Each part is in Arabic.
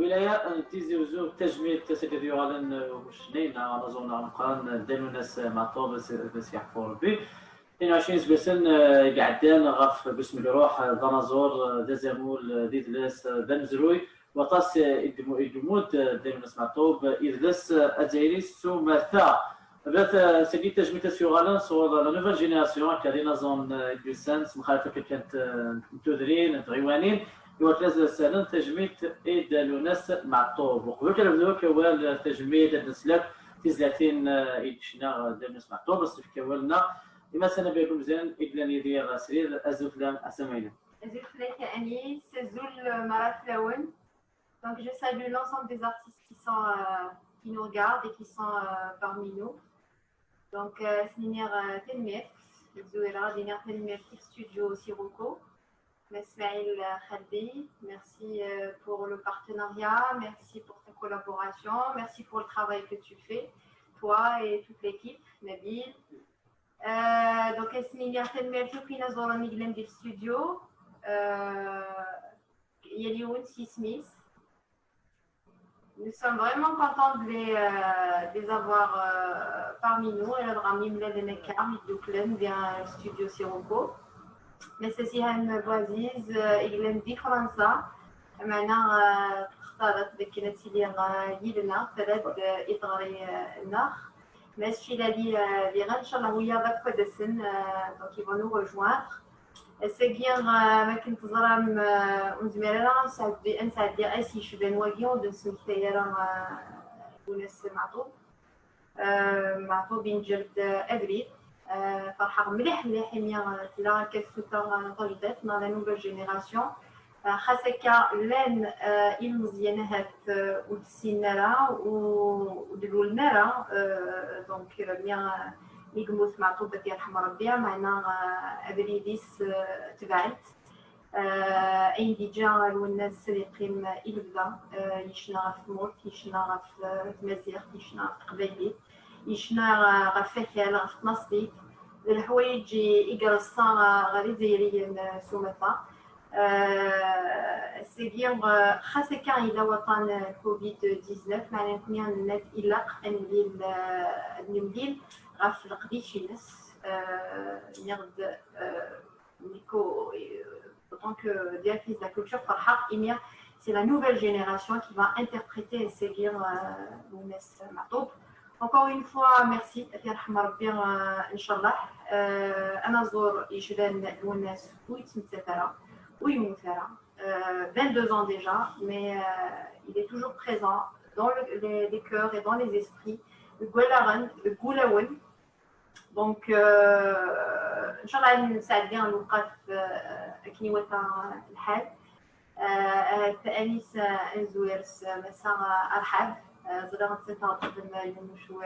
الولايه تيزيوزو تجميل تسديد يغالن وشنين على زون نقران دانو ناس مع طوب بس يحفور به 22 سبيسن قعدان غف بسم الله روح دنازور دزامول ديدلس دنزروي وطاس يدمود دانو ناس مع طوب إذلس أزايريس ثم ثا بات سيدي تجميل تسيغالن صور لا نوفيل جينيراسيون كارينا زون بيسانس مخالفه كانت تدرين تغيوانين يوتلاز سنن تجميد إيد لوناس مع الطوب وقبل كلام ذوك وال تجميد النسلات في 30 إيدشنا دنس مع الطوب بس في كوالنا لما سنة بيكم زين إدلان يدير سرير أزوت لام أسمينا. أزوت لك أني سزول مرات لون. Donc je salue l'ensemble des artistes qui nous regardent et qui sont parmi nous. Donc Sninir Telmef, Zouera, Dinir Telmef Studio Sirocco. Ismaël Khaldi, merci pour le partenariat, merci pour ta collaboration, merci pour le travail que tu fais, toi et toute l'équipe, Nabil. Donc, Esmilia Telmerti, Pina Zola Miglen du studio, Yelioun Smith. Nous sommes vraiment contents de les avoir parmi nous. Et le Ramim Ledenekar, Middouklen, vient studio Sirocco. مسيسيهان بوازيز إجلن دي فرنسا معنا اختارت بكنا سيدي يلنا ثلاث إطغاري النخ ماشي لي غير إن شاء الله ويا باك فدسن دونك يبغوا نو rejoindre سيغير ما كنت زرام مزميرا نساعد لي أسي شبان واقيون دنسو كتايرا وناس معطوب بين جلد أبريد فرحة مليح ميا تلا كالسوطة غلطت مع لا نوفيل جينيراسيون خاصة لان المزيانات والسينارا ودلولنارا دونك ميا يقموت مع طوبة يرحم ربي معنا أبريديس تبعت أين ديجا والناس اللي قيم إلبدا يشنا في موت يشنا في مزيغ يشنا في قبايلي يشنا غفاكال غفناصديك الحوايج يقرصا غير زيريين سومتا سيدير خاصة كان إلى وطن كوفيد 19 معناه كنا الناس إلاق نمليل غف القديش ناس نرد نيكو tant que directrice de la culture فرحة إمير c'est la nouvelle génération qui va interpréter et sévir Younes Matoub. Encore une fois, merci. Inch'Allah. أنا زور يجلن يونس ويتمثل ويمثل 22 ans déjà, mais il est toujours présent dans les cœurs et dans les esprits. Le Goularan, le Goulaoun. Donc, Inch'Allah, نساعد بها الوقت كي وتا الحال. تأنيس نزويرس مساء أرحب. زرعت ستعطب المشوق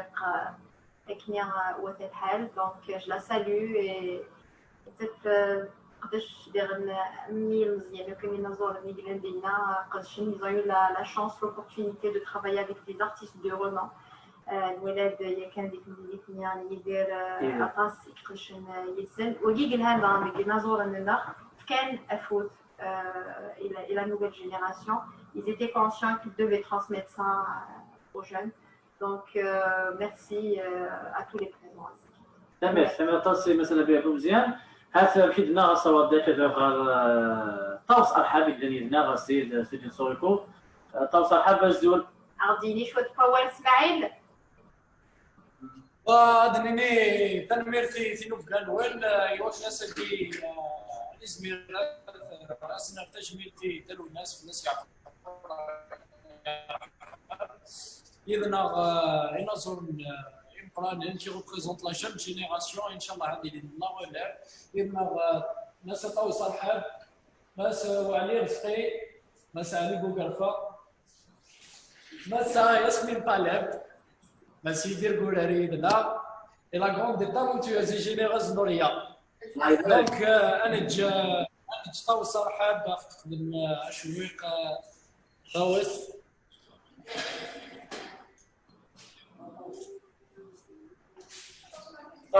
كنيا وتا الحال. Donc, je la salue et peut-être قداش دايرن ميل مزيان كنا نزور ميغلان ديالنا قداش ils ont eu la chance l'opportunité de travailler avec des artistes de renom. الولاد كان ديك اللي يعني يدير اطاس يقدرش يسن ويجي هذا اللي نزور لنا كان افوت الى la nouvelle génération. Ils étaient conscients qu'ils devaient transmettre ça aux jeunes. Donc merci à tous les présents. تمام تصي مثلا بيكم مزيان هات كيدنا غصوات داك طاوس ارحاب اللي دنا غسيد سيدي صوركو طاوس ارحاب باش زول عاوديني شويه فوال اسماعيل وادنيني تنميرتي في نوفل وين يوش ناس اللي ازمير راسنا تجميلتي داروا الناس يعرفوا اذا ينظر qui représente la jeune génération, Inch'Allah, il est là, il ناس طاو صالحاب ناس وعلي رزقي ناس علي بوغرفا ناس ياسمين طالب ناس يدير قولاري لنا et la grande et talentueuse et généreuse Nouria. Donc انا طاو صالحاب نخدم شويق طاوس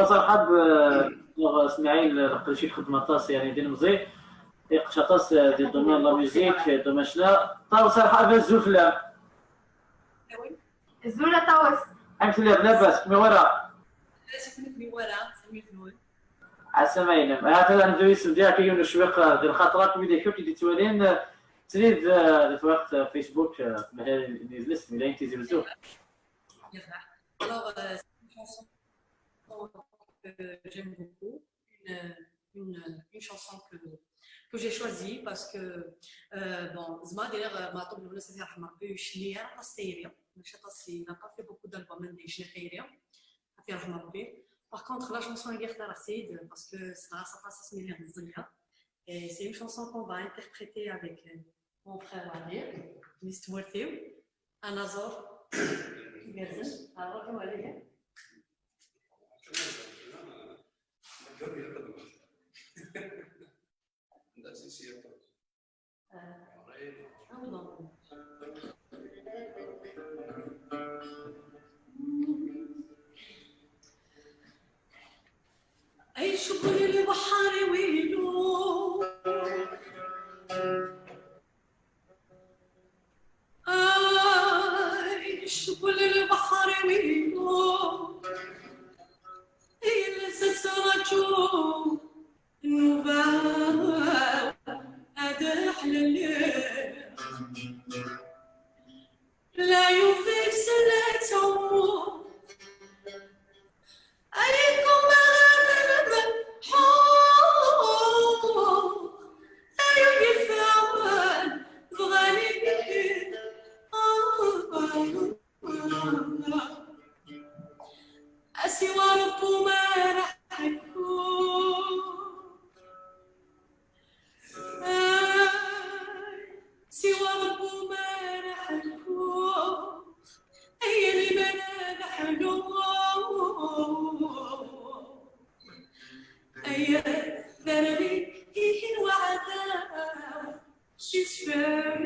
صاحب اسماعيل لقيت شي خدمه طاس يعني ديال مزي قشطاس دي دومين لا ميوزيك دومين شنا طاو صراحة بزوف لا الزولة تاوس أمثل لاباس مي ورا سكنت ورا سميت نور عسماين هذا أنا دويس ديالك يوم الشويق ديال خاطرات فيديو كي تتوالين تريد في وقت فيسبوك مثلا نزلت ملي انت زوزو Alors, c'est une chanson que j'aime beaucoup, une chanson que j'ai choisie parce que, bon, Zma d'ailleurs, ma tombe le Seigneur m'a peu chnier à Tastéria, mais je sais pas s'il n'a pas fait beaucoup d'albums des Chnéria, à faire Par contre, la chanson est Gerta Rassid parce que ça passe à ce million de Zania, et c'est une chanson qu'on va interpréter avec mon frère Amir, Mr. Morthéo, Anazor. Merci. Alors, comment allez-vous? عيش كل البحر ويلو عيش كل البحر ويلو إلا سترجو نوبا أدح لليل لا يفيد سلة عمو عليكم بغير الحب لا يوقف عوال بغالي أسوى ربو ما راح يكون سوى ربو ما راح يكون هي اللي بنا حلو أي ذنبي إيه وعذاب شفاو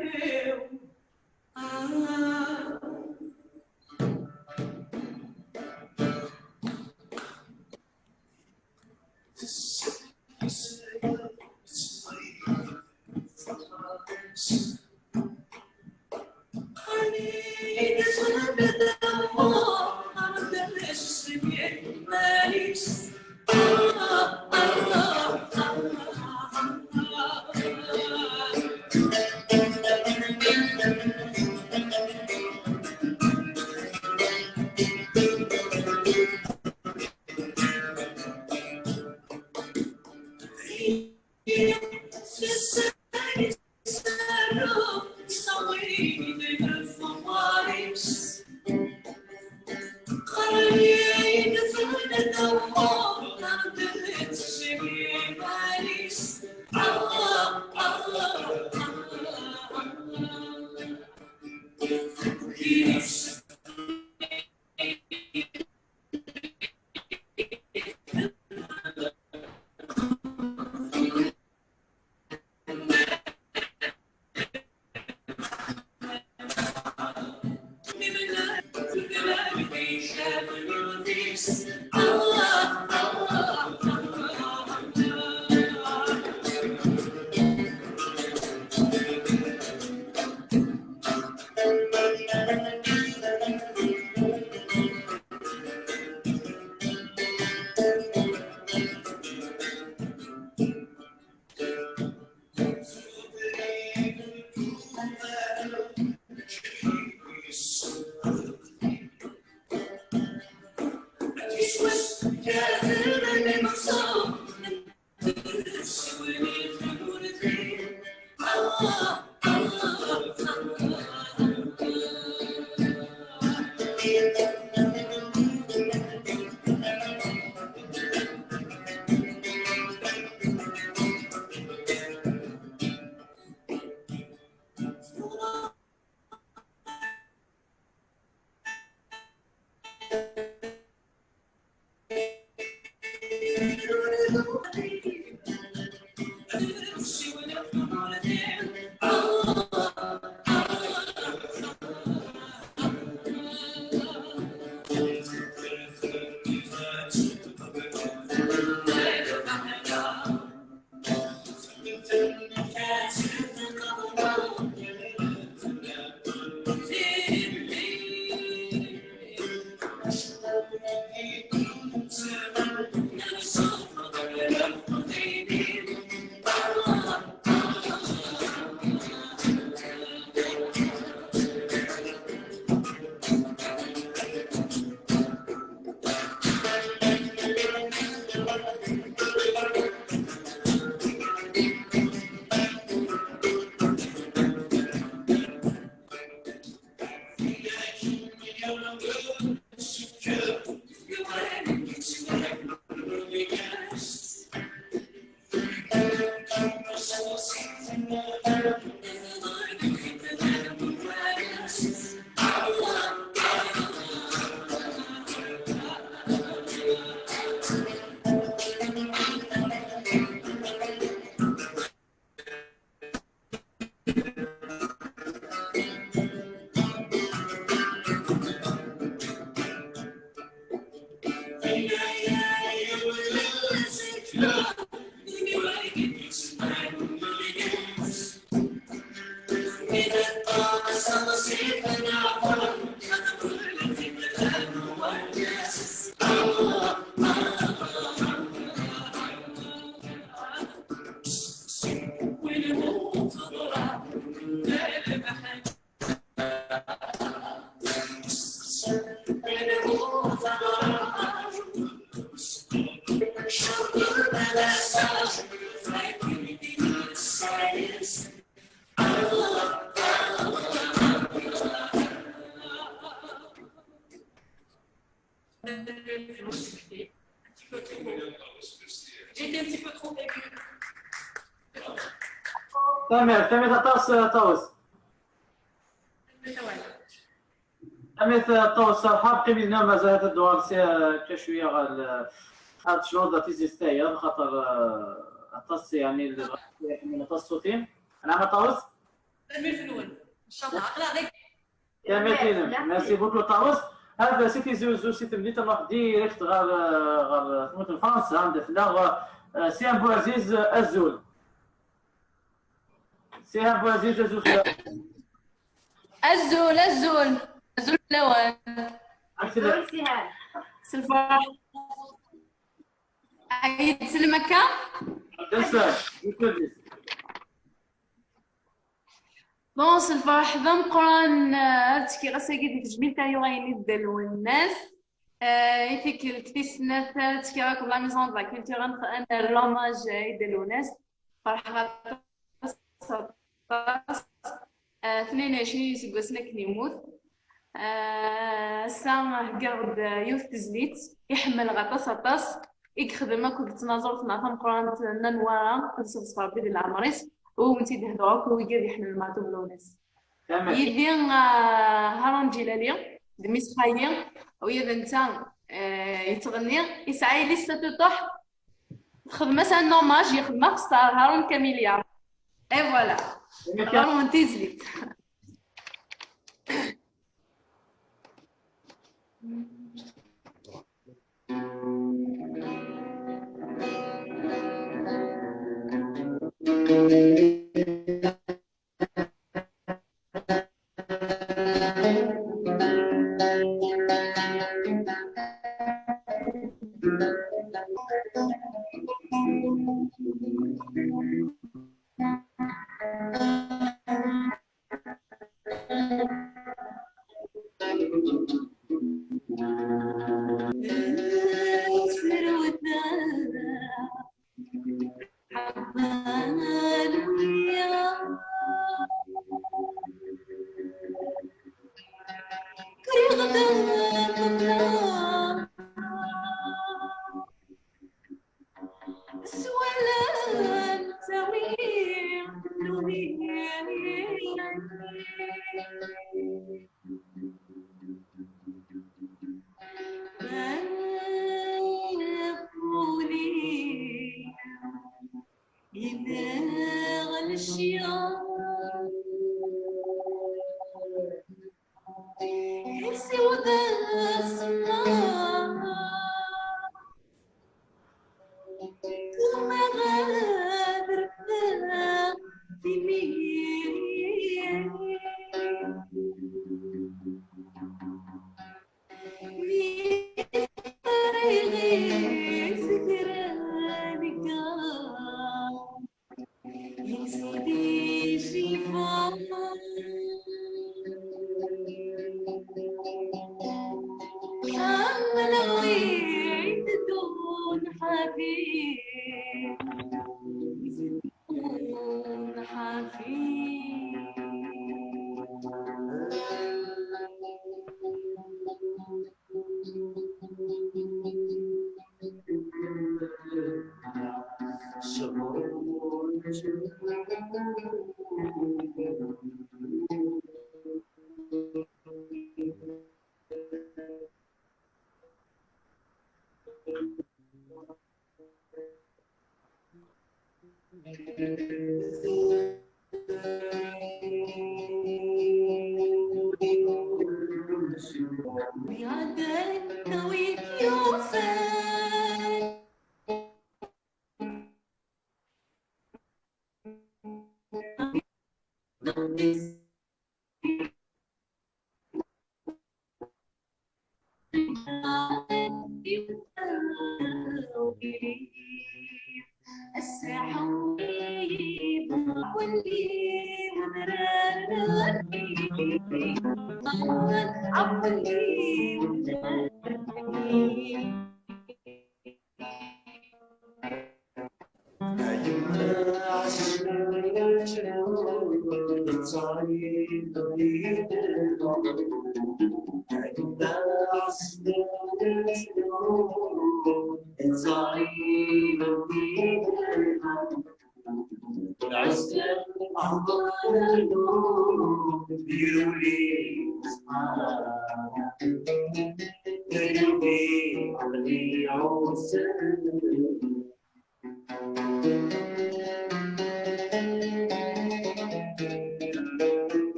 J'étais un petit peu trop émue. تمت طوس تمت طوس حابقي من ما زالت الدوام كشويه هاد الشهور تيزيستايا خاطر اتص يعني من الصوتين انا طوس نكمل في الاول ان شاء الله عقل عليك تمام ميرسي بوكو طوس هذا سيتي زوزو سيتي بديت نروح ديريكت غير فرنسا عند فلاغ سي ان بو عزيز الزول سي ان بو عزيز الزول الزول الأول زول سهام سلفا عيد سلمكة بون سلفا حذا مقران هادشي غاسا قد تجميل تاعي غايني دالو الناس يفيك الكتيسنات تشكي راكم لا ميزون دو لا كولتور انا لوماج يدالو الناس فرحة 22 سكوسنا كنيموت سام قرد يوث تزليت يحمل غطاس يخدم كنت تناظر تنعطم قران نوارا نصف صفار بدي العمريس وانتي دهدوك ويقدر يحمل المعتوب لونس يدي هارون جلالي دميس خايلي ويا انت يتغني يسعي لسه تطح تخدم مثلا نوماج يخدم ستار هارون كاميليا اي فوالا هارون تزليت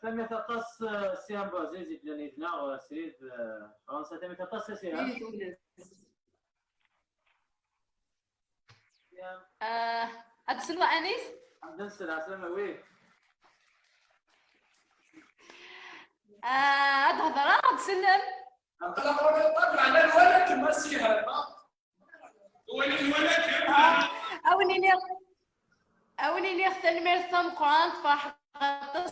تم يتقص سيام بوعزيزي بلانيدنا وسريد فرنسا تم يتقص سيام هاد سلوى انيس عبد السلام سلام وي هاد هضره هاد سلم طبعا على الولد المسيح اوني لي اختار المرسم قران فرح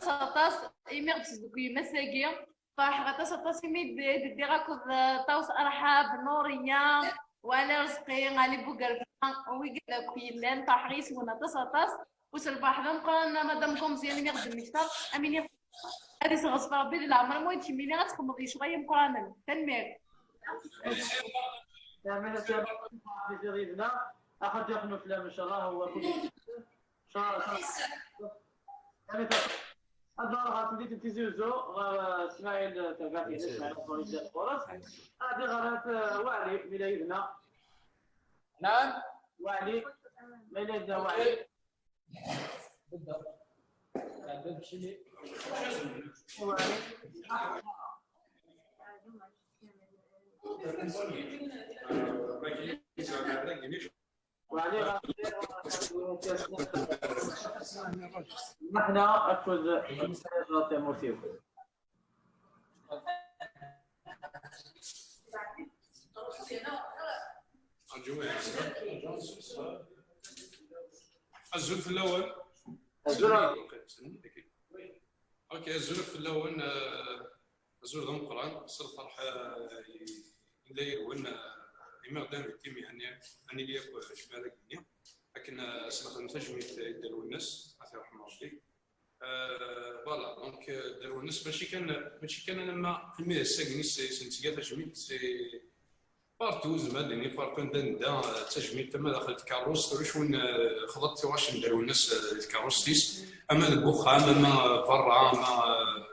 غطاس يمي بسدوكي مساكي فرح غطاس يمي دي راكود طاوس ارحاب نوريه وانا رزقي غالي بوكر ويقلا كيلان فرح غيسونا طاس وسرباح قران مادامكم مزيان يمي غدم مشتار امين هذه صغص ربي العمر مو انت ملي غتخمضي شويه مقرانا تنمير تعمل في غيبنا اخذ ياخذ افلام ان شاء الله هو كل ان شاء الله الدور غادي تنتزوزو اسماعيل تبعتي اسماعيل فوريسي الفرص هذه غادي وعلي ملايدنا نعم وعلي ملايدنا وعلي بالضبط نحن أخذ مساجات مرتيب الزول في الأول اوكي الزول في الاول الزول ضم القران صرت فرح اللي هو ما قدام التيم يعني اني ليك شمالك الدنيا لكن صراحه نتجميت داروا الناس الله يرحم ربي فوالا دونك داروا الناس ماشي كان انا ما في المية الساكنين سنتيا تجميت سي بارتو زعما يعني بارتو ندا تجميت تما دخلت كاروس تروح وين خضت واش نديروا الناس الكاروس تيس اما البخام اما برا اما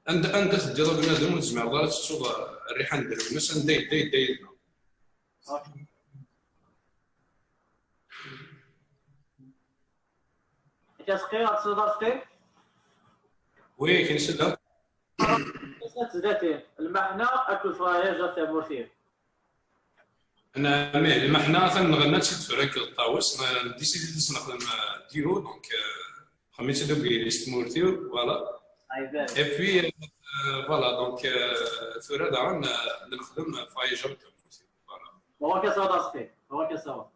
عندك تدير بنادم وتجمع دارات تصوب الريحان ديال الناس داي كتسقي تصدقتي وي كاين سدا تزداتي المحنة اكل فرايا جات مورثيه انا مي ما حنا تنغنى شي فريك الطاوس ما ديسيدي نخدم ديرو دونك خميت دوك يستمورتيو فوالا اي بي فوالا دونك ثورة دعا نخدم فاي جاب فوالا هو كصدقتي هو كصدق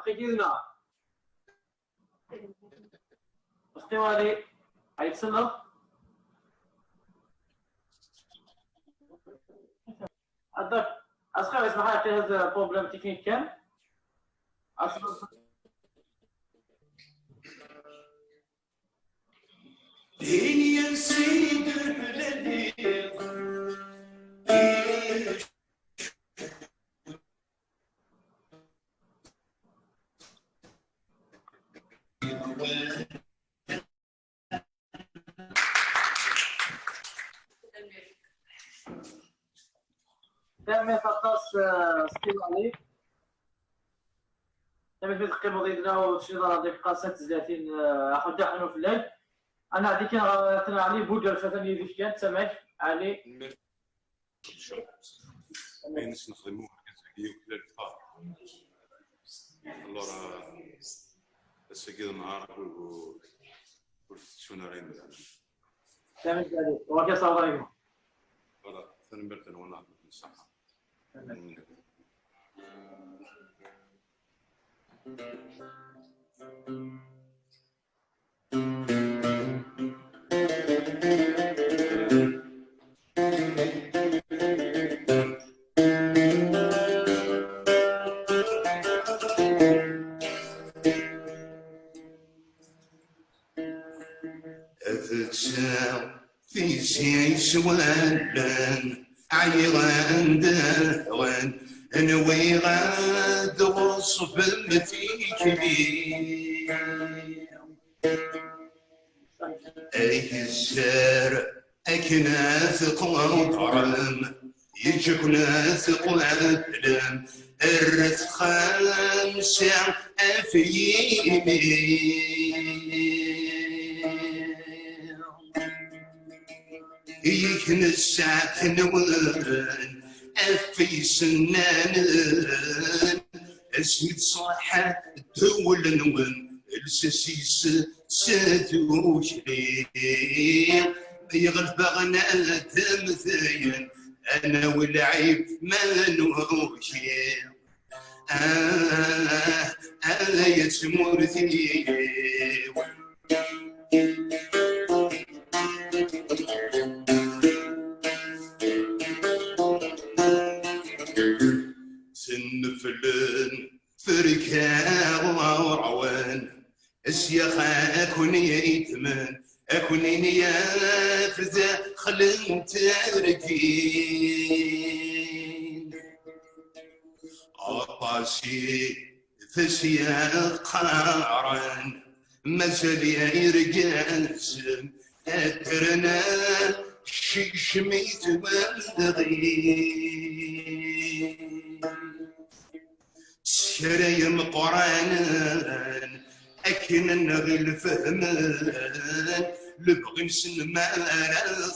اخي جيلنا اختي والي عيد سنة أدك أسخر اسمح لي هذا بروبلم تكنيك كان يا سيد البلد تم تقص سكيل عليك تم في تقييم ضيدنا وشيطان ضيف قاسات زياتين أخذ دحنو في الليل أنا عندي كان علي بودر فتني ذيك كانت سمعك علي الناس نخدموها كنساكي وكلا الفار الورا الساكي النهار شنو راهي مثلا سمعك علي وكا صوت عليكم voilà تنبرتن وانا الصحة في سيس ولن عيغان داوان انوي غاد وصف المتيك بي اي السار اكناث قطرم يجكناث قلم الرث خمسة أفيمي يكنس عتنوان أفي سنان اسمد صاحة دول نوان السسيس سادوش لي يغلب غنا تمثين أنا والعيب ما نوشي يا سمورتي سنفلن فركا وروان اسيخا اكون يتمن اكون يا فزا خلن تركين قاسي فسياق قارن مثل يرقاسم أترنا شميت والدغين سري مقرانا أكن نغل فهمان لبغي نسمع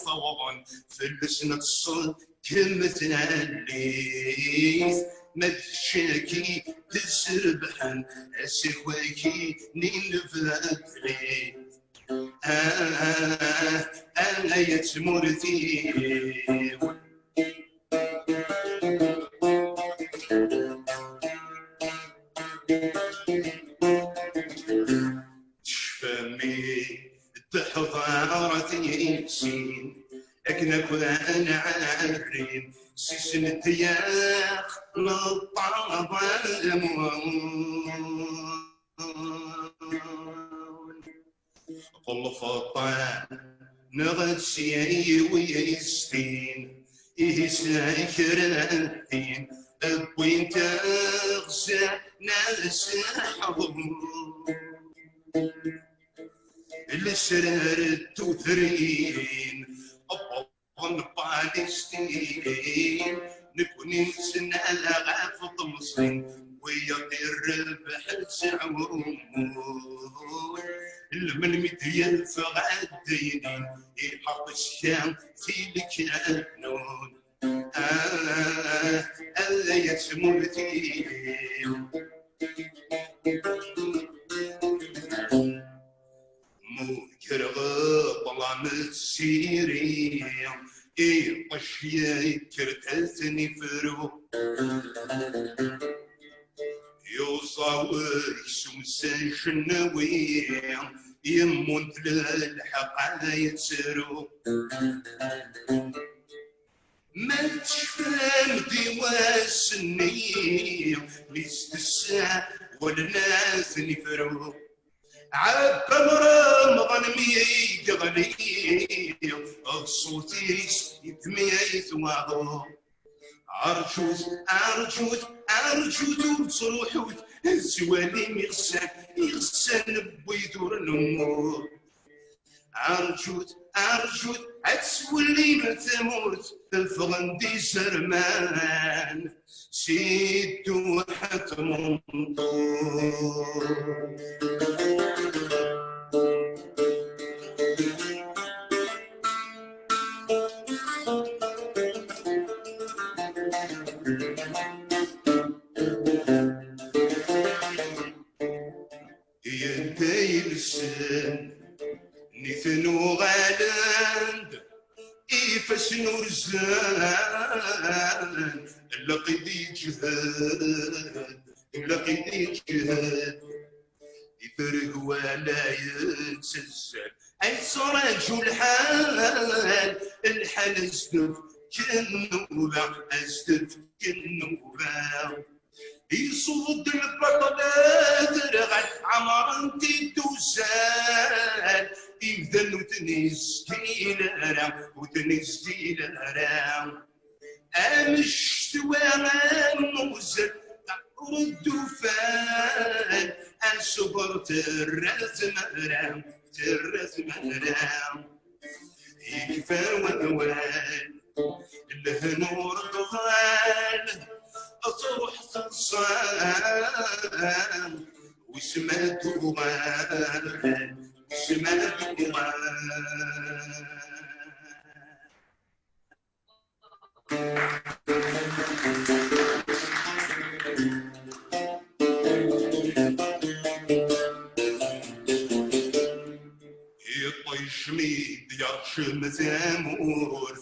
صوغن فلسنا الصوت كلمة الليث مدشاكي تسربحن أسخواكي ننفذلي أنا يتمرتي شفامي تحضرتي سين لكن انا عارين سيسن التياخ للطعام قل خطا نغسي ويستين ساكرتين وين تغسى ناس حضم السرار التوثرين أبطن بالستين نكون نسنا لغاف طمسين ويطير البحر سعوم المن مديال فغاديني يحط الشام في الكانون ألا يسمرتي منكر ظلام السيري طشيا كرتثني فرو يوصاوي سمسان شنوي يمون للحق يتسرو ما تشفام ديوا السني ليست الساعة والناس نفرو عبا رمضان ميقغني الصوتيس يتميث وعضو أرجوت بصروحوت الزوالي يغسان بويدور النمور أرجوت أتسولي ما تموت الفغندي سرمان سيدو حتم ينتهي السن نثنو غالاند إيفاس نورزان لقيدي جهاد يفرق ولا يتسلسل أي صراج الحال أزدف كنوبة يصود البطل درغل عمر انتي توزال يبذل وتنس كيلارا امش توارا موزل ردو فال الصبر ترز مرام يكفى والوال الهنور طغال أصوح صنصان وسمات غال يطيش ميد يرشم زامور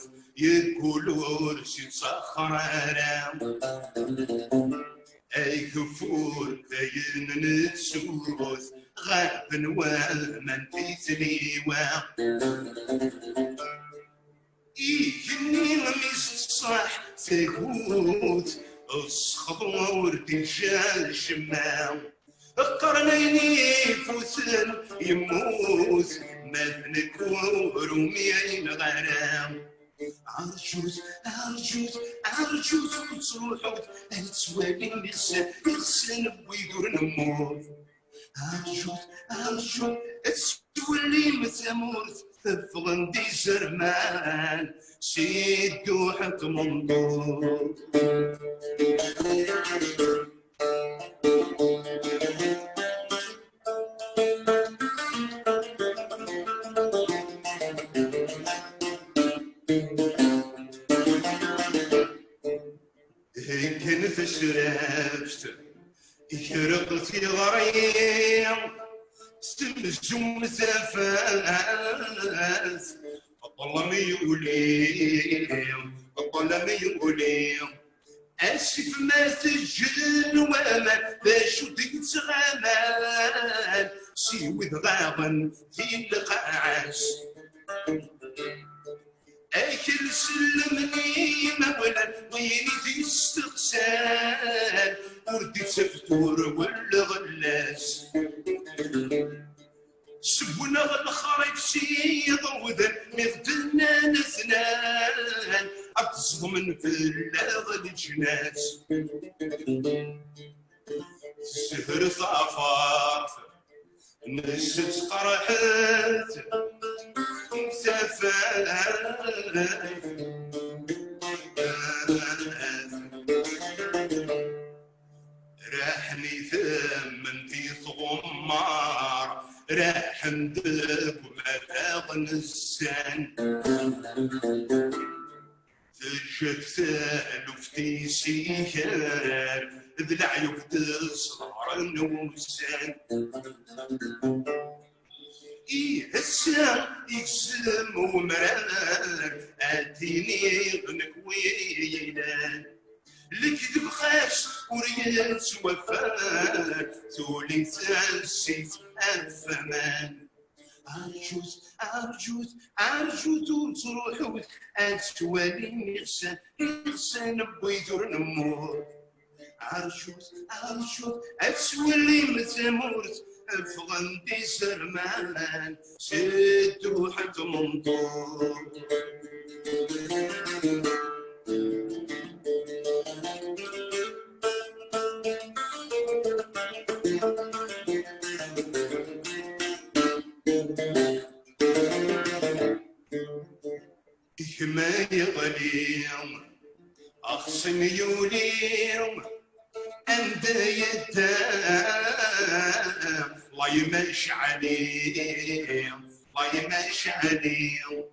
يقولوا رشي صخرة أي كفور داين نتسوس غاب ومن تسليوا يجني غميس صح سيكوت الصخر وردي شال شمام قرنيني فوسن يموت مذنك وروميين غرام أرجوت بصروحوت أتسوالي يغسن بويدور نموت أرجوت أتسوالي مثموت فغندي زرمان سيدو حق منضوط كنت شرفت يرقتي غريم استمزم مسافات الظلم يوليم اسف ما سجل ومن باش تغامان سيوذ غاغن في القاعس اكل سلمني مولا ويني في استغسال وردي تفتور ولا غلاس سبونا الخريف سيض وذن مثلنا نسنان أتصدمن في اللاغ الجناس سهر صافات نسس قرحت مسافات راحني ثمنتي صغمار راح ندب ومذاق نسان تجد ثالفتي سيكار ذلع يفتصغر نوسان إيه السام يقسم ومرار أديني غنك ويلان الكذب خاش وريت وفات تولي تنسيت الثمان أرجوت تروحوا أتوالي إغسان بويدور نمور أرجوت أتولي متمورت فغندي سرمان سيد روحة منطور ما يغليم أخصم يوليم عند يدام الله يمشي عليم الله يمشي عليم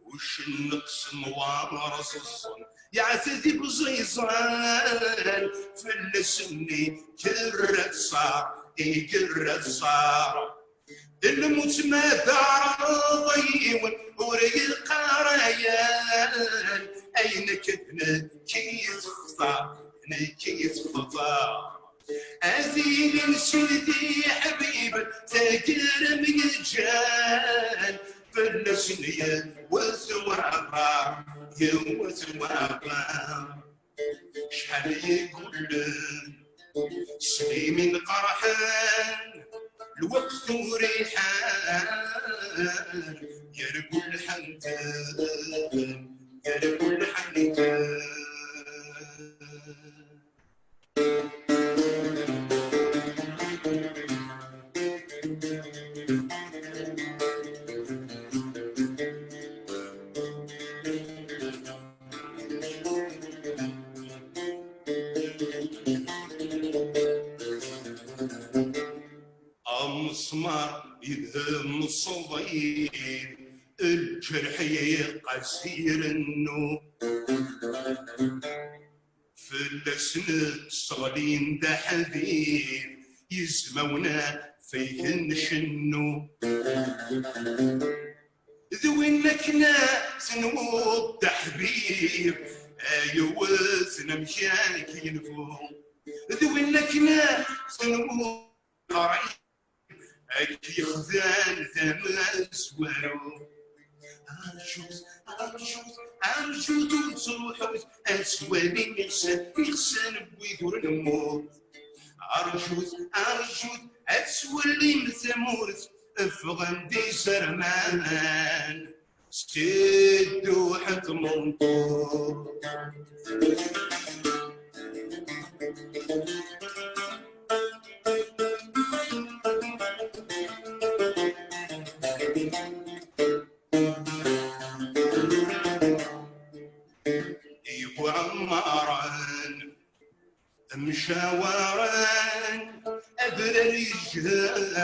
وش نقسم وارص الصن يعتدي بزيزان فلسني كرت صار كرت صار الموت ما دار ضيون وريق ريان اين كتنا كيس خطا كيس خطا ازيل سيدي حبيب تاجر ميجان فلسني وسوابا يا وسوابا شحال يقول سليم قرحان الوقت وريحان يرقو الحمدان يرقو الحمدان مسمار يذم الصديد الجرح يقسير النوب فلسنا صغلين دا حبيب يسمونا فيه نشنو ذوينك ناس نوض حبيب ايوه مشاك ينفو ذوينك ناس نوض قريب أكي خذان ثماس ورو أرجوت تروحوا أسوالي يغسان بويدور نمور أرجوت أسوالي مثمورت فغندي سرمان سيدو حت منطور مشاوران أبرر الجهال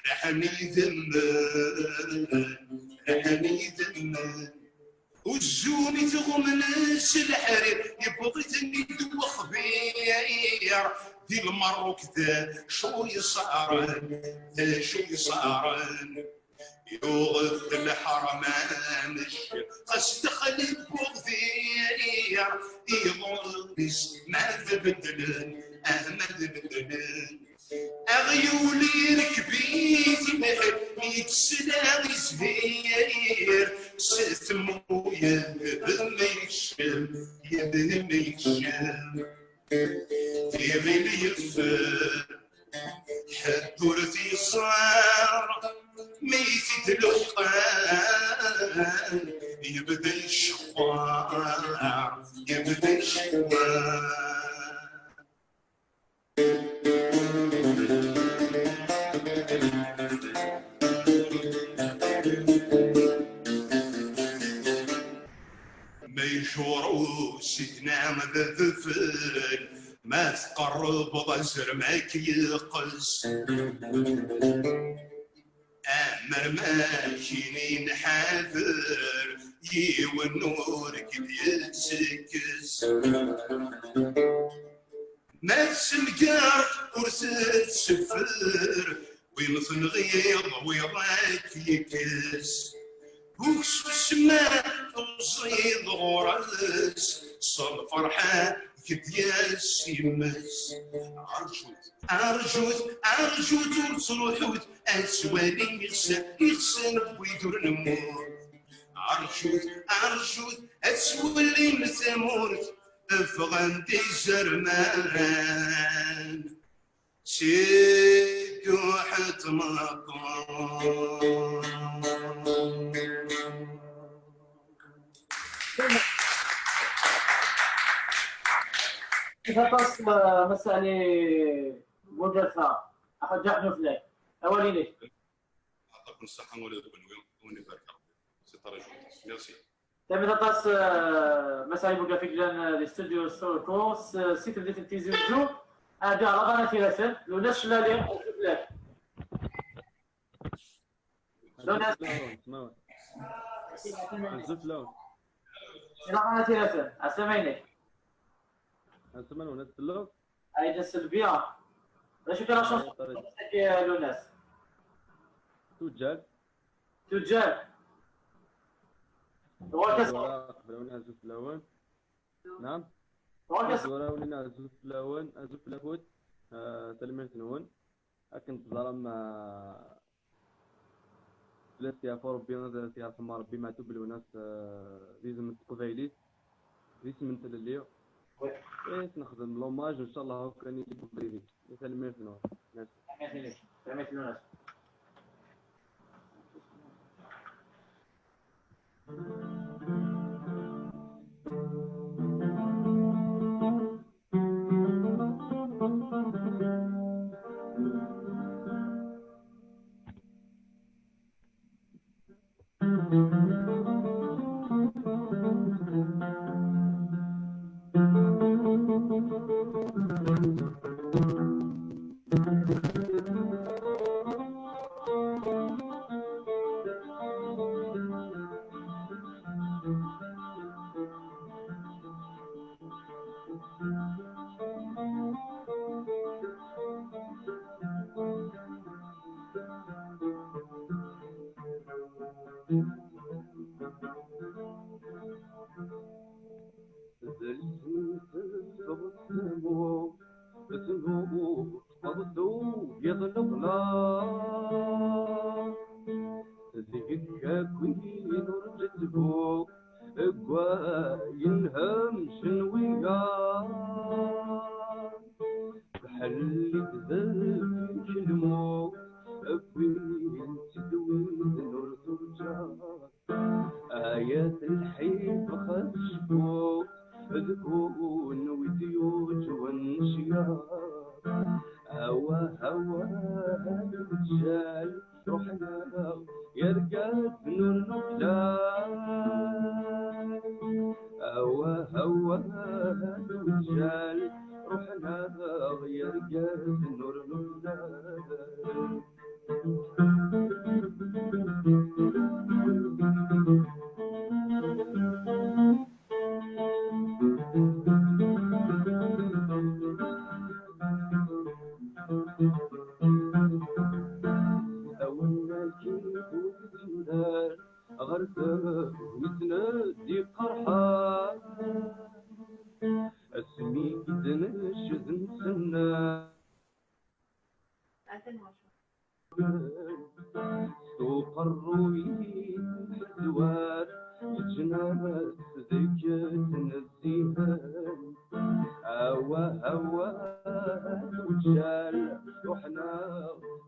رحمي ذمان والزومي تغمن الحرير يبغيتني دوخ بير دي المروك ذا شو يصارن يوغث الحرمان الشيخ خاص دخلت بوغذير يغرس ما تبدلن ما تبدلن أغيولي ركبيت مهميت سلاغي زهير ستمو يبميكشم يبميكشم يبلي يفر حدورتي صار ميتي تلقان يبدا الشخوار يبدا الشخوار ما يجورو سيدنا مذفل ما تقرب ضزر ما كيقص أمر ماكينين حاذر يونور كبيتسكس ما تسمقار ورثة سفر ويمثل غيظ ويضاك يكس وكس السماء وصيد غرس صل فرحة كدياس يمس عرجوت وتصروحوت أسوالي يغسن بويدور نمور عرجوت أسوالي مثمورت أفغاندي زرمان سيكو حتمقام نفس مسألة مدرسة أخذ جحنو فلاك أولي ليش يعطيكم الصحة ولادكم ونبارك ربي سي طريق ميرسي تم تطاس مسألة مدرسة جلان الاستوديو سوركوس سيت بديت التيزيوزو أدى رغانا ثلاثة لو ناس شلالي فلاك لو ناس رغانا ثلاثة أسمعيني أسمعنا وناس اللوك أيضا السلبية لا شو كان شخص يا لوناس تجار هو كسب قبلونا أزوف الأول نعم هو كسب قبلونا أزوف الأول أزوف الأخوت تلميذ نون لكن تظلم ثلاثة فور بينا ثلاثة حمار بما تبلي وناس ريزم القبيلي ريزم من تلليو إيه نخدم لوماج إن شاء الله هو كان يجيبوا بريدي يسلم في نور ناس رميت لوناس آيات الحيط خشبوك ذكون وزيوج وانشياط هوا الرجال روحنا يرقد نور نقلان هوا الرجال روحنا يرقد نور نقلان وتشال روحنا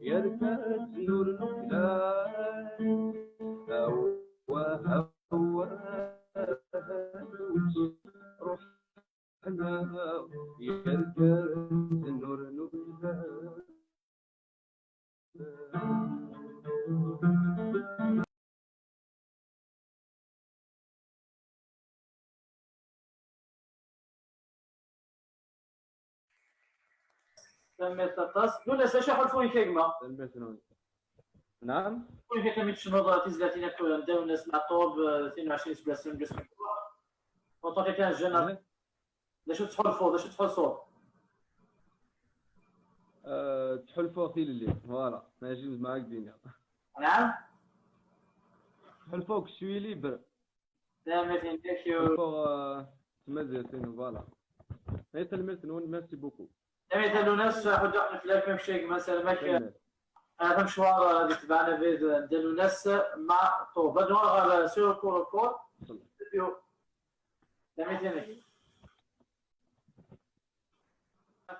يا ركات نور الكلام هوا روحنا يا ركات نور الكلام. تمت التص ولا ساشا فوي كيما نعم فوي كيما ميتشنوض تيزلاتينا نداو الناس مع طوب 22 سبلاسين جسم وطاقي كان جنا باش تحلفوا باش تحلصوا تحلفوا في الليل فوالا ماشي معاك الدنيا. نعم تحلفوك شوي ليبر تمت ثانك يو تحلفوا تمزيتين فوالا يسلمك ميرسي بوكو. تمت الناس حدا في لاك مشيك مثلا هذا مشوار اللي تبعنا في ديالو ناس مع طوب هذا على سور كور تمت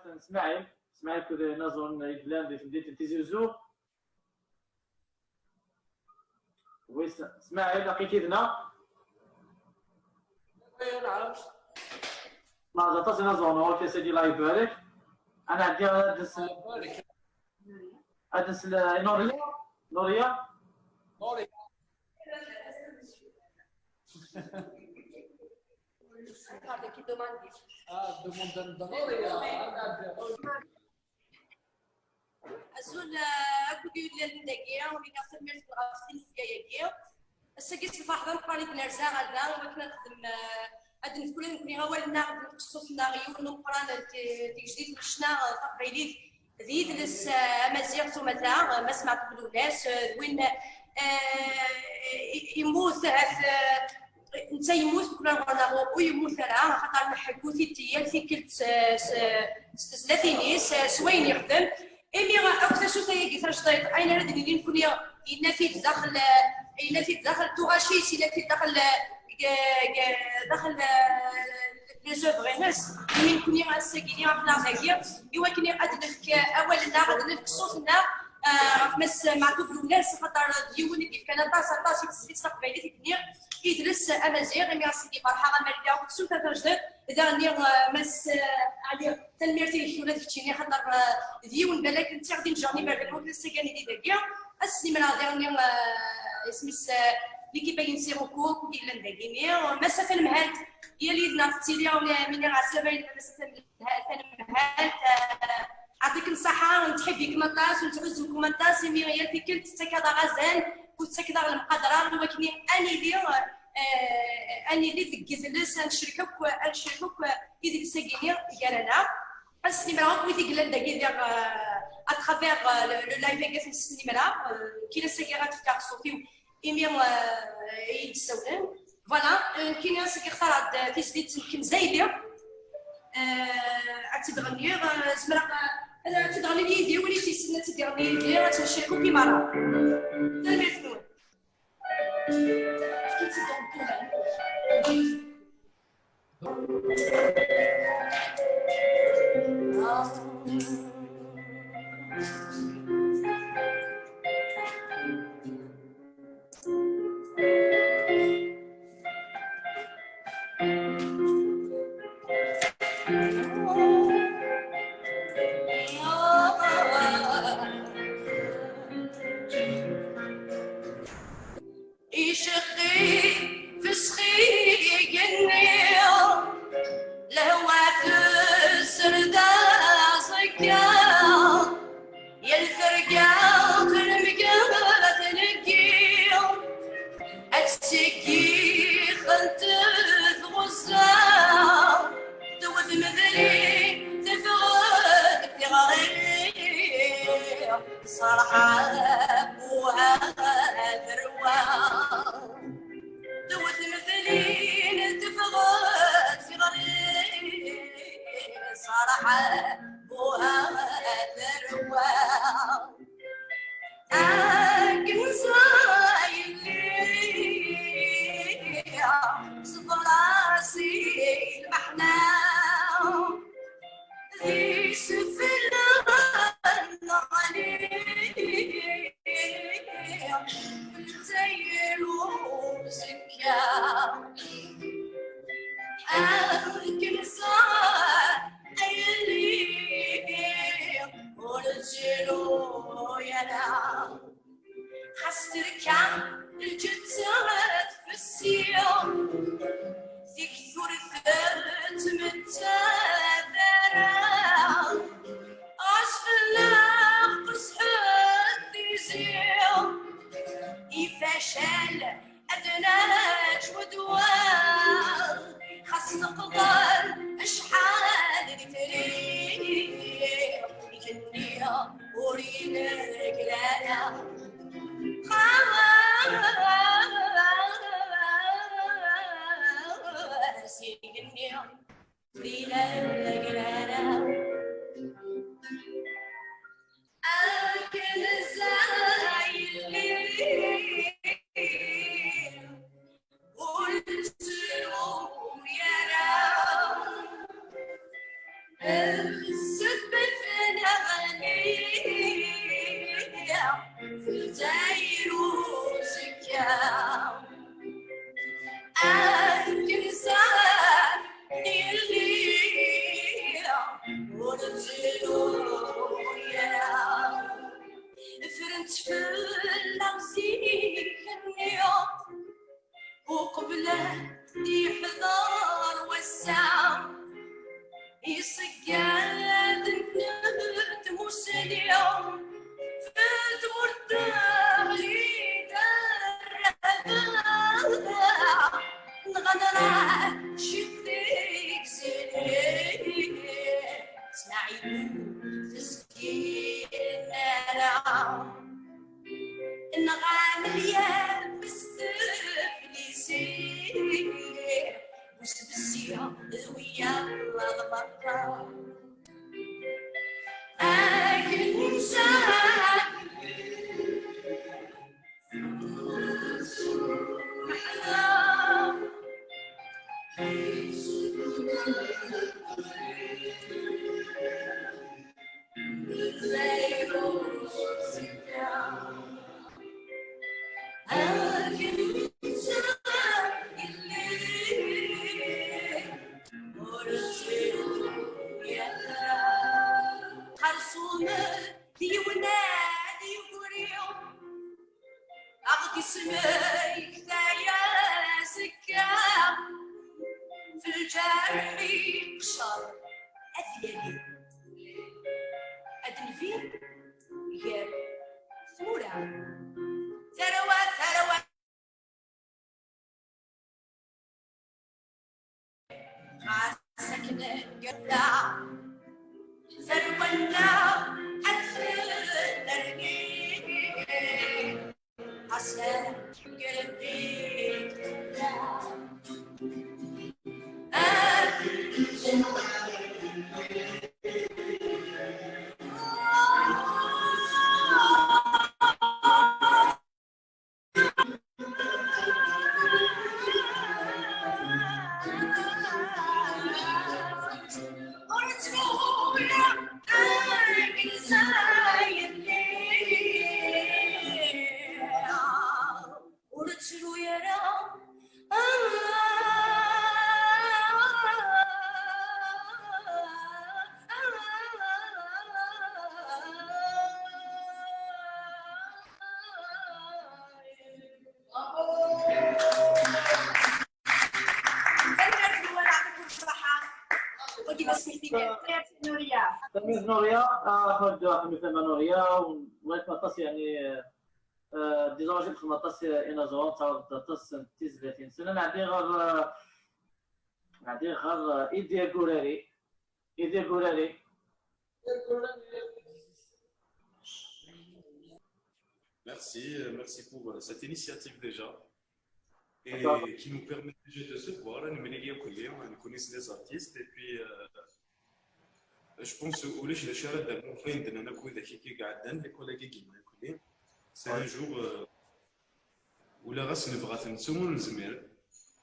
اسماعيل كذا نظن يبلان في بداية تيزوزو ويس اسماعيل لقيتينا نعم ما تصل نظن هو كيسيدي لا يبارك انا عندي ادس نوريا أزول أكو ديال الدقيقة ومن أخر مرت الغاسين في دقيقة السجل في فحضر قاني بنرزا غدا وكنا نخدم أدن كل نكوني هو الناقد نقصص ناغيو نقران تجديد مشنا تقريبا ذيد لس أمازيغ ثم تا ما سمعت بلوناس وين يموت انت يموت كل غنغو ويموت راه خاطر نحكوتي ديال فيك 30 سوين يخدم إمي أكثر شو تيجي ترشطيت أين هذا اللي نكون إن في داخل توغاشيس إن في داخل ليزوفغ ناس اللي نكون الساكيني في العزاكير يوكني أدنفك أولنا غدنفك صوتنا مس معطوف الناس خاطر ديون كيف كان طاس في تقبيلي تكنير يدرس امازيغ مي راسي فرحه غنرجعو كسوت ترجد اذا نير مس علي تنميرتي ولا ديكشيني خاطر ديون بالك انت غادي نجرني بالك ولا سكاني دي داكيا السيمانه غادي نير اسميس ليكيب ينسيروكو كي لان داكيني مسافه المهات هي اللي نعطيلي ولا من عسبه مسافه المهات عطيك الصحة ونتحبيك مطاس ونتعزوك مطاس مي هي فيك تسكدا غزال وتسكدا المقدرة ولكن اني اللي تكزلس نشركك كي الساكيني ديالنا السينما ويدي قلال داكي ديال اترافيغ لو لايف في السينما كي الساكيرات تاع صوتي ايمي يتسولن فوالا كاين ساكي اختار تيسديت كم زايده تغني زمرا تغني لي يدي ولي تيسنى تغني يدي تنشركو كيما راه تلميذ صراحة أبوها ذروة دوت مثلين تفغت في غريب صراحة أبوها ذروة أكن صايلي صفر راسي المحنة ذي سفلة تلميذ نوريا اخذ مثل نوريا ولكن مطاس يعني ديجا جبت مطاس انا زوان تاع مطاس 30 سنه نعدي غير ايدي غوراري Merci pour cette initiative déjà et qui nous permet déjà de se voir, nous connaissons les artistes et puis je pense que les chars d'abord fin de l'année quoi qui قاعدين les collègues qui m'écoutent c'est un jour où la race ne va pas nous zmer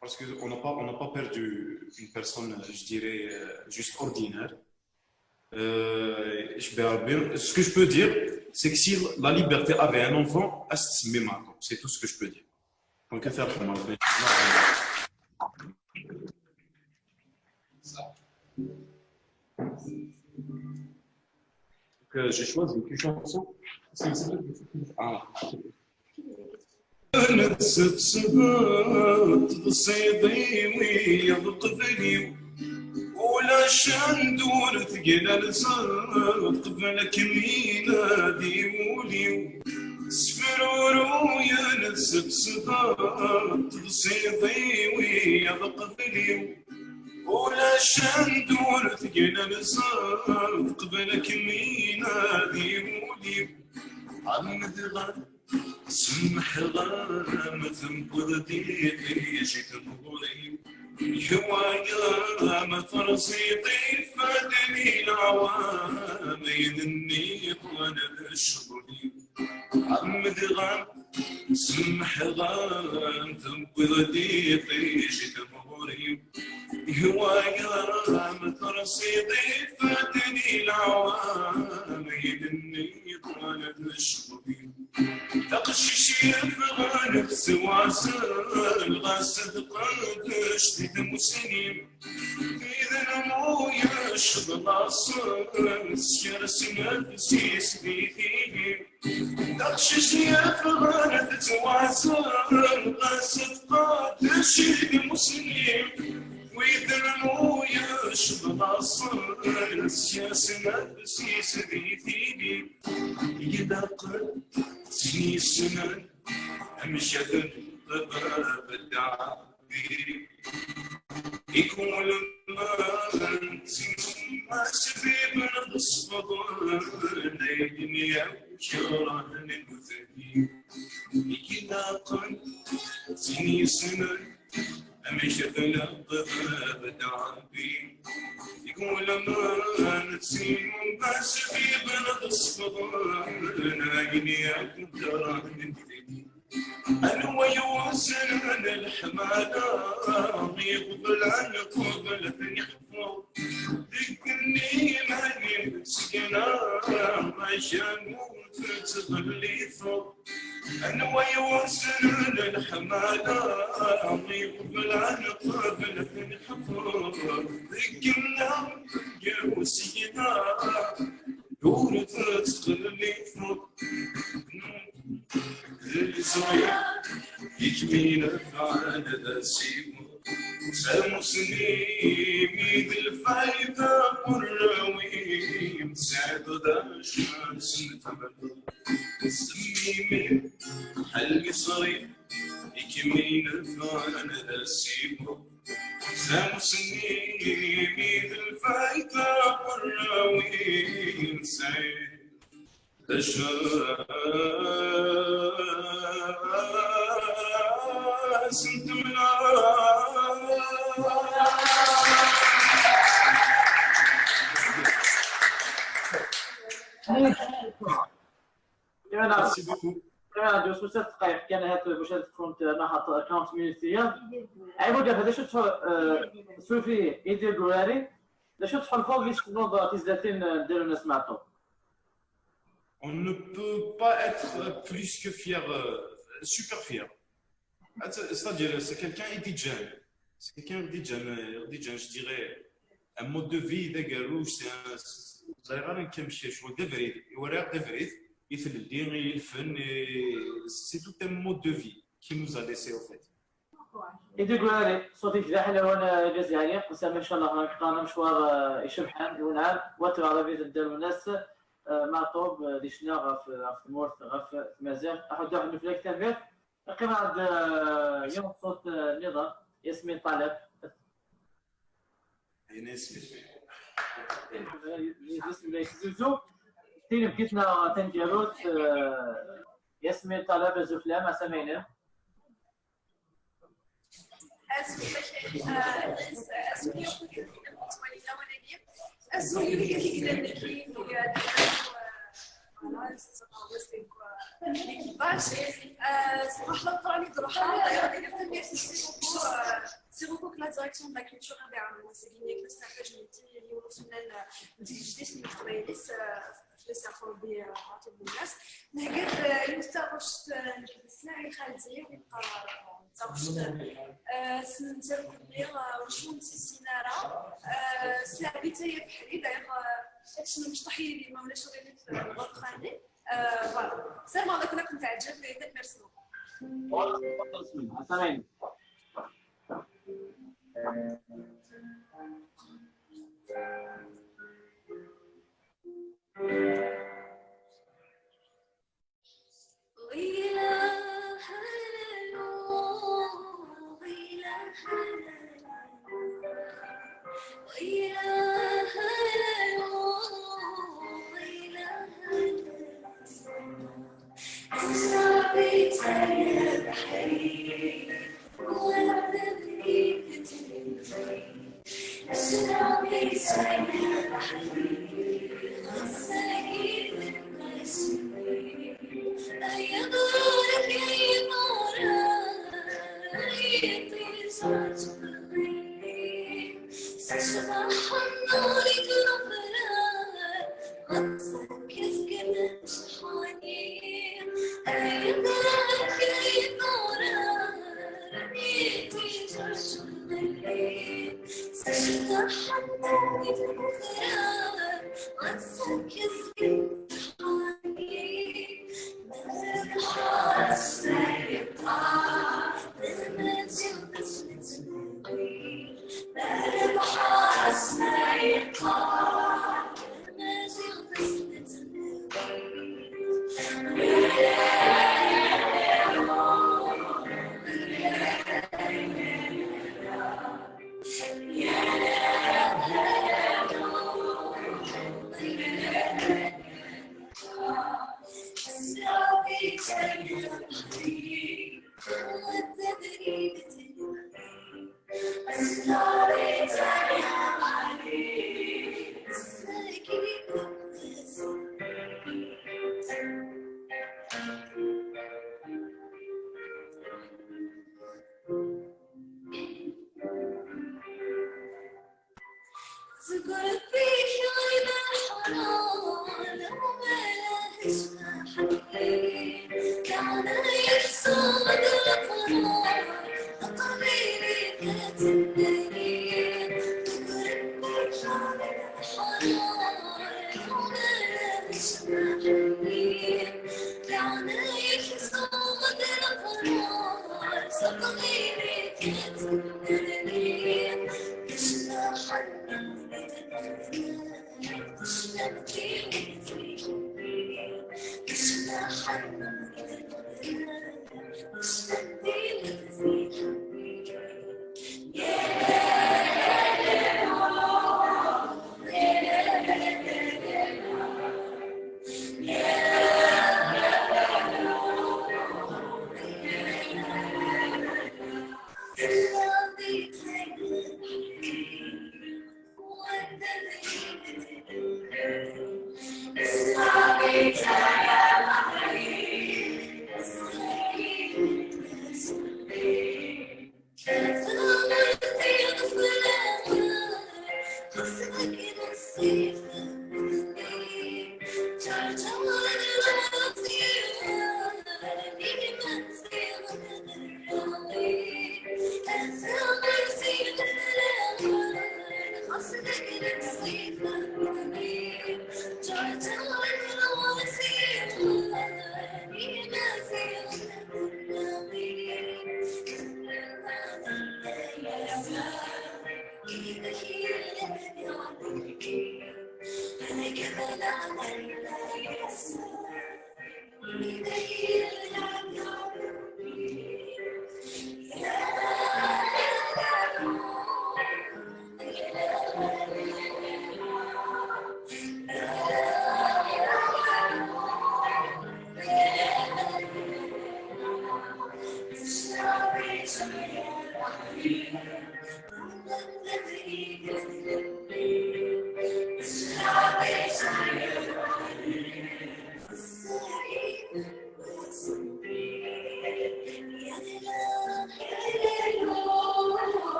parce que on n'a pas perdu une personne je dirais juste ordinaire. Ce que je peux dire, c'est que si la liberté avait un enfant, c'est tout ce que je peux dire. Donc, faire j'ai choisi une chanson. ولا شندور ثقيل الزاد قبلك ميلادي وليو سفرورو يا نسب صدات بصيدي ويا قبليو ولا شندور ثقيل الزاد قبلك ميلادي وليو عمد غد سمح غرامة مقديتي جيت نقولي هوايا مثل صيدي فادني العوام يذني وانا اشربي عمد غام سمح غام تنقذ ضيقي جد مغري هوايا مثل صيدي فادني العوام يذني وانا اشربي تقشش يفغان سواسل غاسد قدش تدم سنين إذا نمو يشغل عصر الشرس نفسي سبيثي تقشش يفغان سواسل غاسد قدش تدم سنين وإذا نمو يشغل عصر الشرس نفسي سبيثي إذا قد سني سنن أمشي الباب الدعابي يكون ما سبيب نصفض الدنيا وشران المذنبي إذا قد سني سنن أمشي الباب الدعابي يقول ما نسيم بس في بلد الصبر ناقني أقدر من ذي أنا ويوصل عن الحمادة يقبل عن قبل يحفظ ذكرني ماني مسكينة عشان تغلي ثوب أنا ويوصل عن الحمادة يقبل عن قبل يحفظ ذكرنا يا وسيدة دور تغلي ثوب الزوية يكمينا فعلا سيمو سمسني مثل الفايدة قراوي مساعد داش سنتمنى سميمي حلقي صغير يكمينا فعلا سيمو سمسني مثل الفايدة قراوي مساعد Merci beaucoup. جو ست دقائق كان هات باش تكون نحط اكونت مينيتيا عيبو دابا هذا شو سوفي يدير جواري شو تحل فوق ليش نوض تزداتين نديرو الناس معطو. On ne peut pas être plus que fier, super fier. C'est-à-dire, c'est quelqu'un indigène. C'est quelqu'un indigène, je dirais. Un mode de vie, c'est tout un mode de vie qui nous a laissé, en fait. يدير جواري صوتي كذا حنا وانا جزائري قسم ان شاء الله قرانا مشوار يشبحان ونعم واتر على بيت الدار الناس معطوب ديشنا في مورث في مازال احد واحد في الكتاب قيمة عند يوم صوت النظام ياسمين طالب ياسمين زوزو تين بكيتنا تنجالوت ياسمين طالب زفلام ما سمعنا C'est beaucoup que la direction de la culture interne, c'est gagné que le stage émotionnel d'identité في الخبايلس لسه خربي عطي الناس نهجت يستغرش نسمع خالتي ويبقى سنتر كبير وشو نسينارا سلعبيتي بحري داير هادشي مشطحي لي ما ولاش غير في الغرب خاني فوالا سير ما كنا كنت عجب لي ميرسي سامعين Thank you.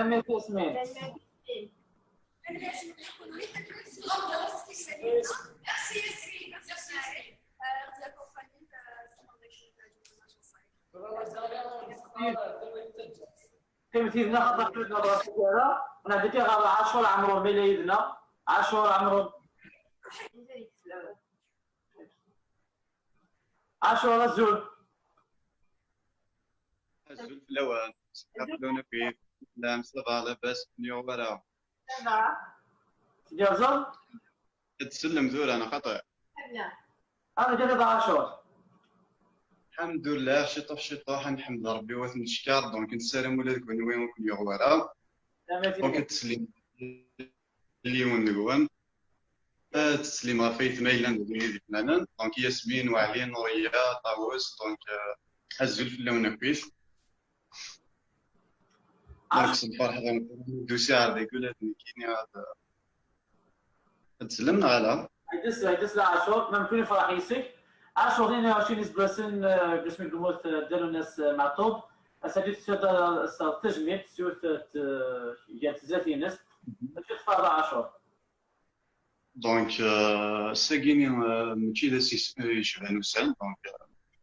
تميت ياسمين. تمثيلنا خاطر كلنا براسك هذا انا درتي غير 10 عمرو ميليدنا 10 عمرو 10 زول الزول في الاوان قبلونا فيه لا مصطفى لاباس نيو برا جازر تسلم زول انا خطا انا جرب 10 الحمد لله شطح نحمد ربي وتنشكر دونك نسلم ولا كون وين كل يوم ورا دونك تسليم اليوم نقوم تسليم غفيت ميلا ندير فنانا دونك ياسمين وعلي نوريه طاووس دونك الزول في اللون كويس دونك الفرحه دوسي عرضي كل كيني هذا تسلمنا على يدس 10 ممكن فرح يسك 10 22 سبرسن باسم الجمهور داروا الناس معطوب اساليب تجميع سيوت جات ذاتي ناس ماشي تفاضل 10 دونك ساكيني ماشي داس يشبه نوسال دونك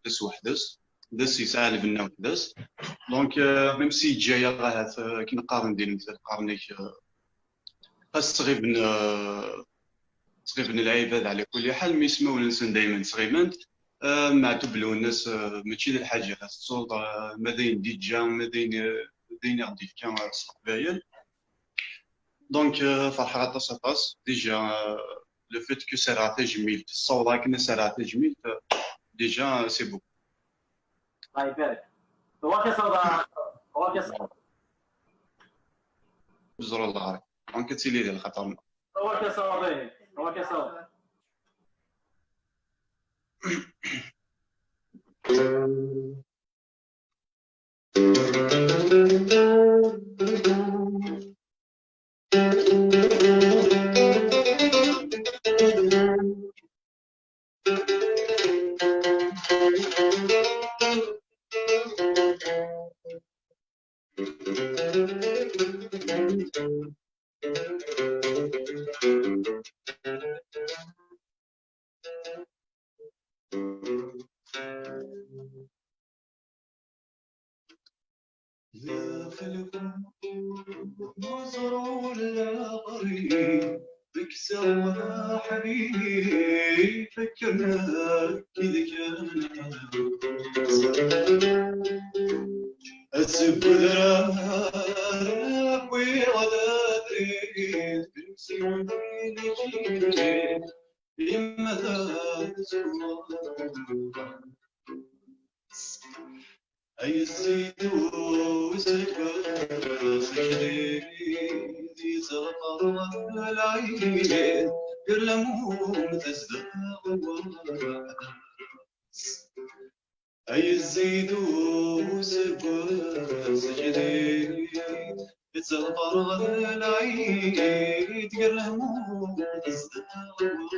داس وحدس داس يسال بنا وحدس دونك ميم سي جايه راه كي نقارن ديال مثال قارنيك صغير العباد على كل حال ما يسمعوا الانسان دائما صغيرمنت مع تبلو الناس ماشي ديال الحاجه خاص السلطه مادين ديجا مادين غادي كان قبايل دونك فرحه غطاس ديجا لو فيت كو سرعه تجميل الصوره كنا سرعه تجميل ديجا سي بو الله يبارك هو كيصور بزر الله عليك دونك تسيلي ديال الخطر هو كيصور لا خلق مزرور لا قريب بك سوا حبيبي فكرنا كذا كان السب ذراك ولا تريد بنسيب لك لما تسوى أي الزيت وسكر سجدي ذي زغر العين يرلمون تزداد أي الزيت وسكر سجدي ذي زغر العين يرلمون تزداد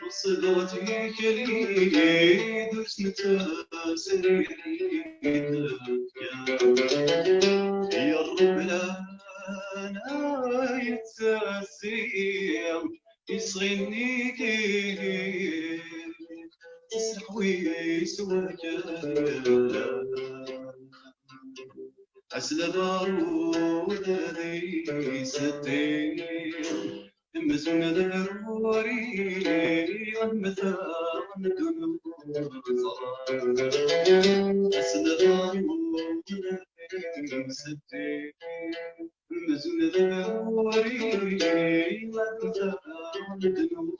صدرتي كليد وسنتسري يا الرب لانا يتسير يصغني كيف تسرح ويسواك عسل بارود ذي ستين مزون ذروري مثال دنو أسلام ستي مزون ذروري مثال دنو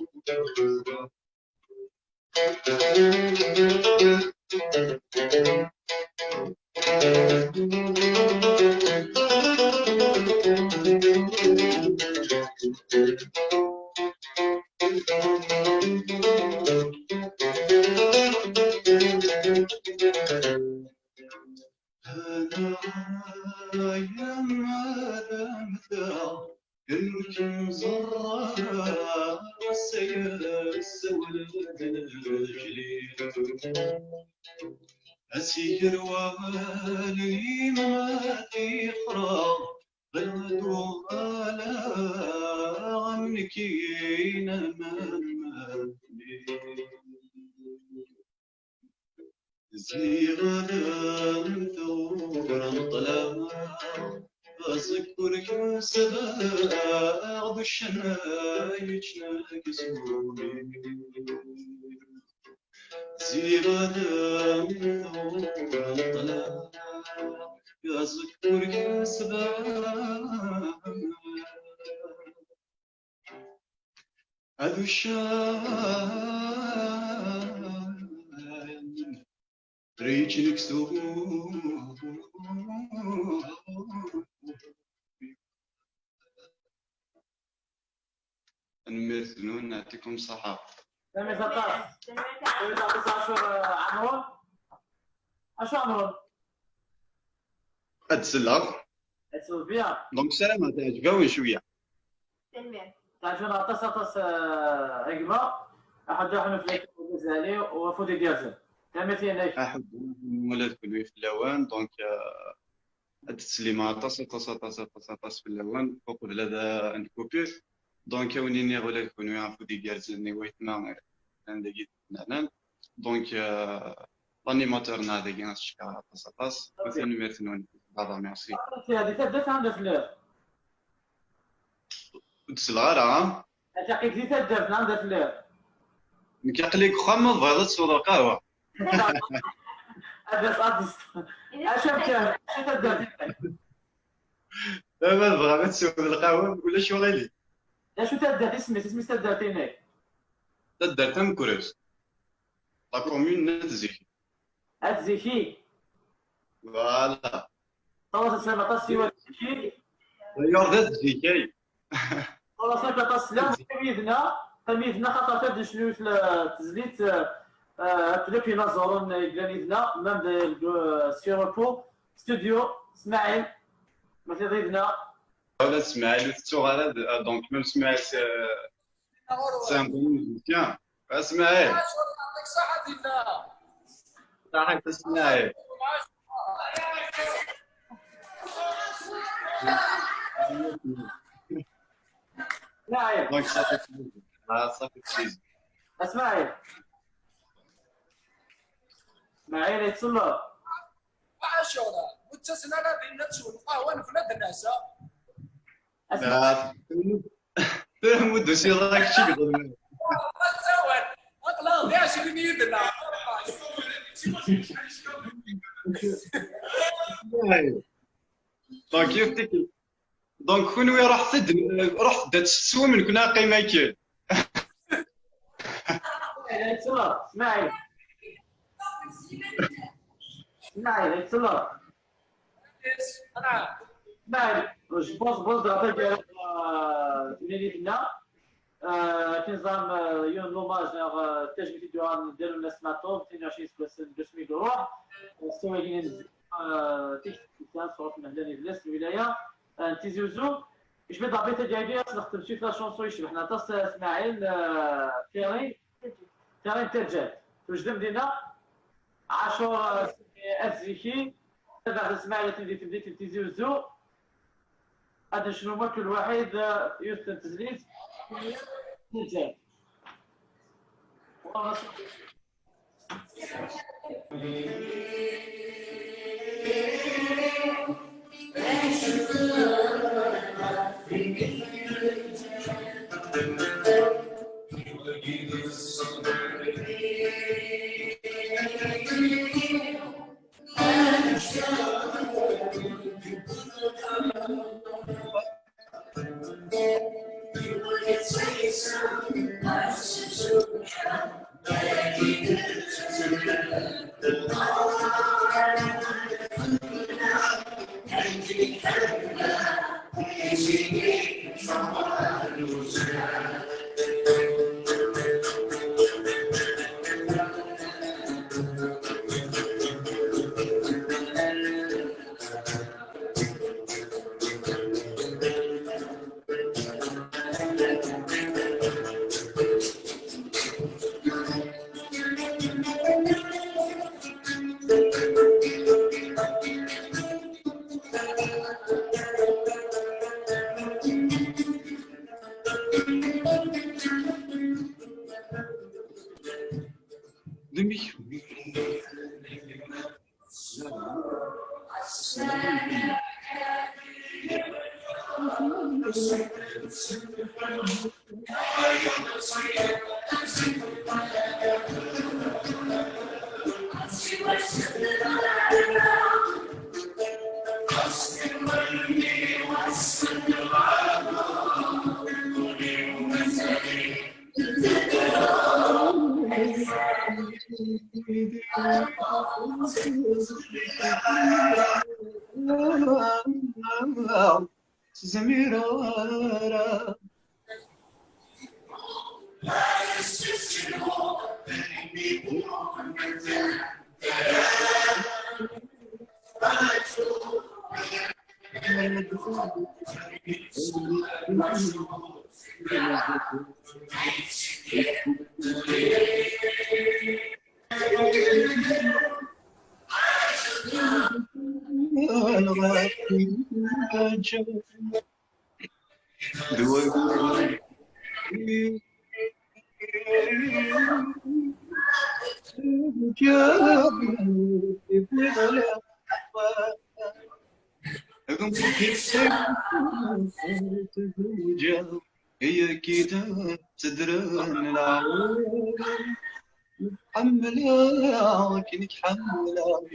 أسير والي ما تخرى غدو على عنك نمام زيغان ثورا طلع أذكرك سباع الشمايج ناقصوني زيغان ثورا طلع أذكرك سباع هذا الشام ريجنك سوق نمرتنون نعطيكم الصحة. تمام زطاس. تمام عشر عمرون. أشو عمرون؟ أتسلق. أتسلق بيا. دونك سلامة تعجبون شوية. تمام. تعرفون أتصل إجماع أحد يحمل في الجزائري وفودي ديازل. تمام ثاني. أحد ولاد كلوي في اللوان دونك التسليمة تص في اللوان فوق هذا نكوبي دونك ونيني ولاد كلوي عفوا دي ديازل ويتنا عندك نعم دونك l'animateur نادي أنا شكرا تص مثلا نمرتنون هذا ميرسي. هذه تبدأ عندك فلور. تسلغارا. أنت قلت تبدأ عندك فلور. نكاقليك خمس بيضات صودا قهوة. هذا صادس. أشوف كيف تبدأ. لا ما نبغى ما تسوي القهوة ولا شو غيلي. شو تبدأ اسمي تبدأ تيني. تبدأ تم كوريس. لا كومون نتزيكي. أتزيكي. فوالا. خلاص السلامة تصي وتزيكي. يورد تزيكي. خلاص أنت تصلم تميزنا خاطر تبدا شنو في التزليت تلفي نظرون يدنا مام سيروكو ستوديو اسماعيل مثل غيدنا ولا اسماعيل الصغار دونك ميم اسماعيل سي ان بون ميوزيسيان اسماعيل يعطيك الصحة دينا صحيح اسماعيل اسماعيل دونك صافي تشيز اسماعيل اسماعيل يتصل عاشورا متسنة بين نتسو القهوة نفلت الناس مدو سي راك شي يقول اطلع يا شي بيدنا دونك يفتكر دونك كون رحت دات السوا من كنا قيمه كي اسماعيل اسماعيل يتصل انا اسماعيل جو بونس درا تمنيتنا كنظام يوم لوماج التجميع ديال نديرو الناس معطوب 22 سباسن 200 روح السواقين تيكتيكان صوت مهداني بلاس الولايه تيزوزو اش بدا بيتا ديالي نخدم شي لا شونسو يشبحنا تص اسماعيل كيري ترجع توجد مدينه 10 ازيكي بعد اسماعيل تبدي تيزوزو هذا شنو هو كل واحد يوصل تزليت ترجع Thank you. زميرة هي كده تدرن العون حملة كنك حملة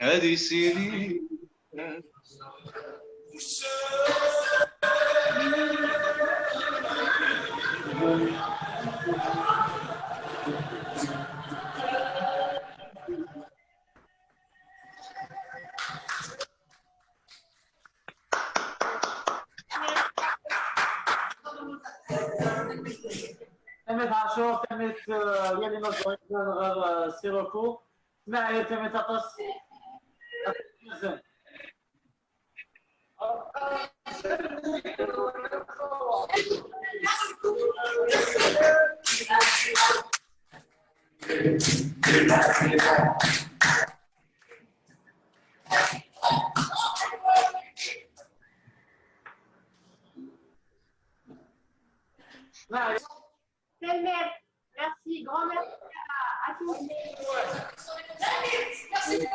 هذه سيري Mehmet Aşok, تمت يلي مزروعين غير سيروكو معي تمت أقص Selmer, merci, grand merci à tous. Merci.